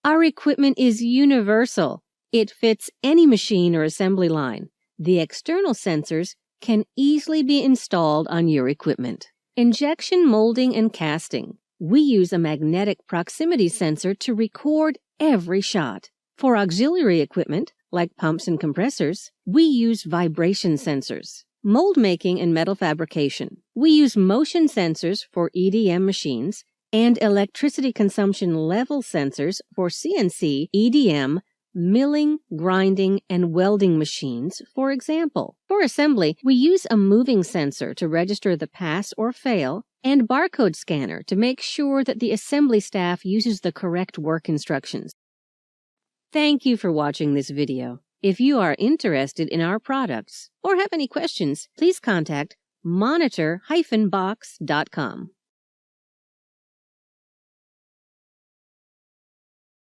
Our equipment is universal. It fits any machine or assembly line. The external sensors can easily be installed on your equipment. Injection molding and casting. We use a magnetic proximity sensor to record every shot. For auxiliary equipment, like pumps and compressors, we use vibration sensors. Mold making and metal fabrication. We use motion sensors for EDM machines and electricity consumption level sensors for CNC, EDM, milling, grinding, and welding machines, for example. For assembly, we use a moving sensor to register the pass or fail, and barcode scanner to make sure that the assembly staff uses the correct work instructions. Thank you for watching this video. If you are interested in our products or have any questions, please contact monitor-box.com.